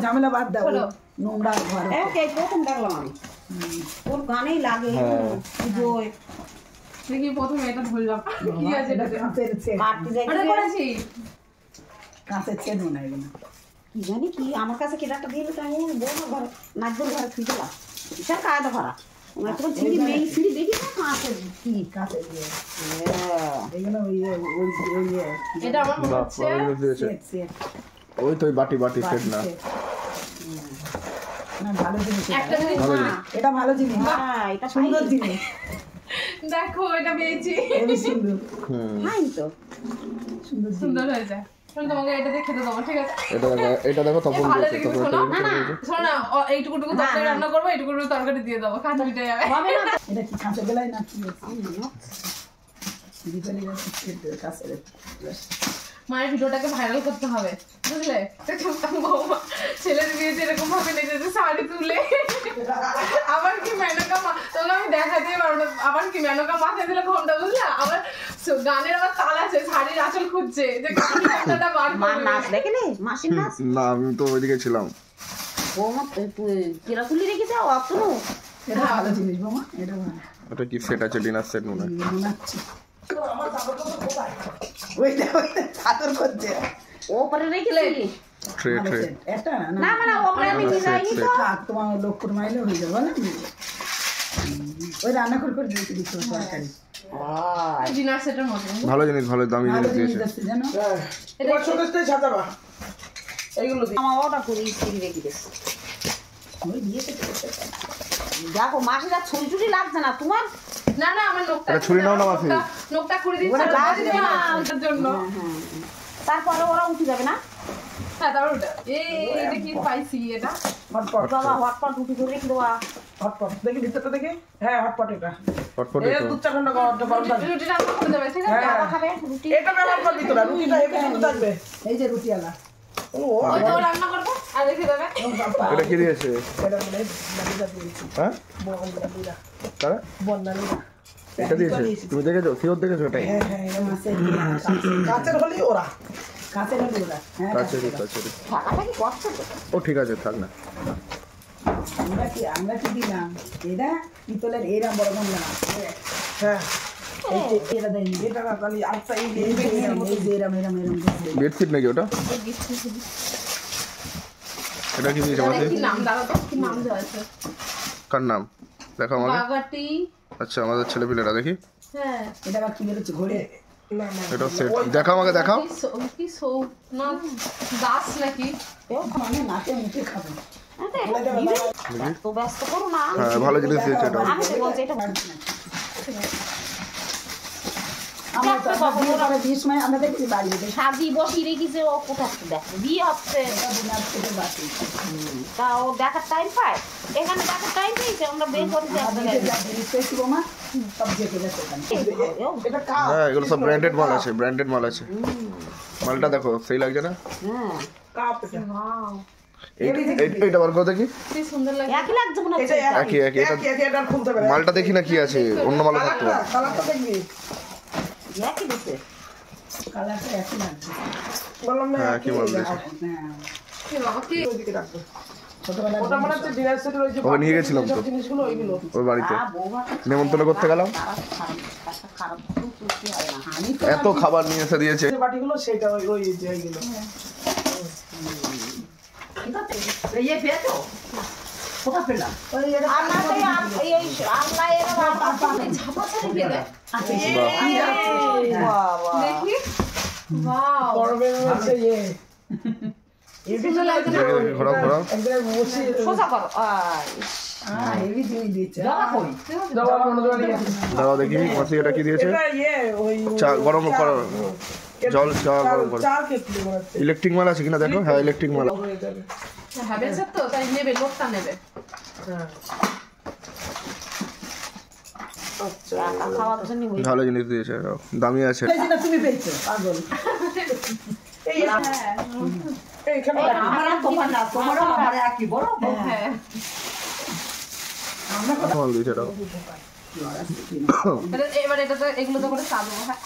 ঝামেলা বাদ দাও, নোংরা প্রথম দেখলাম আমি ওর গানেই লাগে দেখি প্রথমে এটা ধরলাম কি আছে কাঁচের চেন মনে হয় না কি জানি কি আমার কাছে কেটে একটা দিলে তো আমি বলবো ঘরে নাচবেন ঘরে ফিরলাম বিশাল কায়দা ভরা তোমার সিঁড়ি মেইন সিঁড়ি দেখি না কাঁচের কি কাঁচের এইগুলো এটা আমার মনে হচ্ছে ওই তো বাটি বাটি সেট না না ভালো জিনিস এটা ভালো জিনিস হ্যাঁ এটা সুন্দর জিনিস দেখো এটা পেয়েছি এই সুন্দর হ্যাঁ তো সুন্দর সুন্দর হয়েছে তোমাকে এটা দিয়ে খেতে দেবো ঠিক আছে এটা দেখো তপন দিয়েছে শোনো না এইটুকু তরকারি রান্না করবো এইটুকু তরকারি দিয়ে দেবো কাঁচা মিটে যাবে এটা কি কাঁচা বেলায় না কি কাঁচা মায়ের ভিডিওটাকে ভাইরাল করতে হবে বুঝলে বৌমা ছেলের বিয়েতে এরকম ভাবে নেচেছে শাড়ি তুলে আবার কি মেনকা তোকে আমি দেখা দিয়ে পারবো না আবার কি মেনকা মাথায় দিলে ঘন্টা বুঝলে আবার গানের আবার তাল আছে শাড়ির আঁচল খুঁজছে যে ঘন্টাটা বার নাচ দেখেনি মাসির নাচ না আমি তো ওইদিকে ছিলাম বৌমা কেরা তুলি রেখেছে অতনু এটা ভালো জিনিস বৌমা এটা ওটা কি সেট আছে ডিনার সেট মনে আছে আমার চাদর তো কোথায় ওইটা চাদর করছে ওপরে রেখেলে ট্রে ট্রে এটা না মানে ওপরে আমি ডিজাইন তো তোমার লোকর মাইলে হয়ে যাবে না ওই রান্না করে দিতে দিতে তরকারি ডিনার সেটের মতো ভালো জিনিস ভালো দামি জিনিস দিয়েছে জানো এটা ছোটটাই সাজাবা এইগুলো আমার অর্ডার করে ইস্ত্রি রেখে দিয়েছে ওই দিয়েছে দেখো মাসিরা ছুরি ছুরি লাগছে না তোমার না না আমার নোকটা ছুরি নাও না মাসি নোকটা খুলে দিচ্ছি ওটার জন্য তারপরে ওরা উঠে যাবে না হ্যাঁ তারপর ওটা এটা কি পাইছি এটা হটপট বাবা হটপট উঠে করে রেখে দেওয়া হটপট দেখি ভিতরটা দেখি হ্যাঁ হটপট এটা হটপট এটা দুধ চা ঠান্ডা গরম থাকবে রুটি রান্না করে দেবে ঠিক আছে বাবা খাবে রুটি এটা ব্যবহার করবি তোরা রুটিটা এখানে থাকবে এই যে রুটি আলা ওই তো রান্না করবে আর রেখে দেবে এটা কি দিয়েছে এটা বলে লাগিয়ে দিয়েছি হ্যাঁ বন্নালিরা তারা বন্নালিরা এটা দিয়েছে তুমি দেখেছো সিওর দেখেছো এটাই হ্যাঁ হ্যাঁ এটা মাছের কাঁচের হলি ওরা কাঁচের হলি ওরা হ্যাঁ কাঁচের টাকাটা কি কষ্ট ও ঠিক আছে থাক না আমরা কি দিলাম এটা পিতলের এরম বড় না হ্যাঁ এটা দেয়নি এটা না খালি আচ্ছা এই এরম বেডশিট নাকি ওটা এটা কি দিয়েছে আমাদের কি নাম দাও তো কি নাম দেওয়া আছে কার নাম দেখো আমাকে বাগাটি আচ্ছা আমাদের ছেলেপিলেরা দেখি হ্যাঁ এটা আবার কি বেরোচ্ছে ঘোরে না না এটা সেট দেখাও আমাকে দেখাও কি সো না দাস নাকি মানে নাকে মুখে খাবে তো ব্যস্ত করো না হ্যাঁ ভালো জিনিস দিয়েছে এটা আমি তো বলছি এটা আমরা তো বিয়ে করে 20 মাস আমরা দেখি বাড়িতে শাদি বসি রেখেছে ও কোথা থেকে দেখো বিয়ে হচ্ছে তা ও দেখার টাইম পায় এখানে দেখার টাইম পেয়েছে আমরা বের করে যাচ্ছি মা সব দেখে যাচ্ছে এটা হ্যাঁ এগুলো সব ব্র্যান্ডেড মাল আছে মালটা দেখো সেই লাগছে না হ্যাঁ কাপ ওয়াও এইটা বার করে দেখি কি সুন্দর লাগে একই লাগছে মনে হচ্ছে একই এটা খুলতে হবে মালটা দেখি না কি আছে অন্য মাল থাকতে পারে কালারটা দেখবি একই দিতে কালারটা একই লাগছে বললাম না হ্যাঁ কি বলছিস কি বাবা কি ওইদিকে রাখো ছোটবেলা ওটা মনে হচ্ছে ডিনার সেটের ওই যে ওকে নিয়ে গেছিলাম তো জিনিসগুলো ওইগুলো ওই বাড়িতে নেমন্তন্ন করতে গেলাম এত খাবার নিয়ে এসে দিয়েছে বাটিগুলো সেটা ওই যে এইগুলো ये फेंको কোথা পেলা ওই এর আমরা তো এই আমরা এর ঝাপা ছেড়ে ফেলে আচ্ছা বাবা দেখি ওয়াও করবে হচ্ছে এই সুন্দর লাগছে ঘোরাও একদম বসে সোজা করো হেভি জিনিস দিয়েছে দাও দাও দেখি মাসি এটা কি দিয়েছে এটা ওই চা গরম করো জল চা গরম করো চা কেটলি বানাচ্ছে ইলেকট্রিক মাল আছে কিনা দেখো হ্যাঁ ইলেকট্রিক মাল হবে স্যার তো তাই নেবে লোকটা নেবে হ্যাঁ আচ্ছা খাওয়ার জন্য ভালো জিনিস দিয়েছে দামি আছে তুমি পেয়েছো পাগল আমার আর তোমার না, তোমারও আমার একই বড়। হ্যাঁ মাল দিয়েছে এটা এবার এটা তো এগুলো তো করে খাবো। হ্যাঁ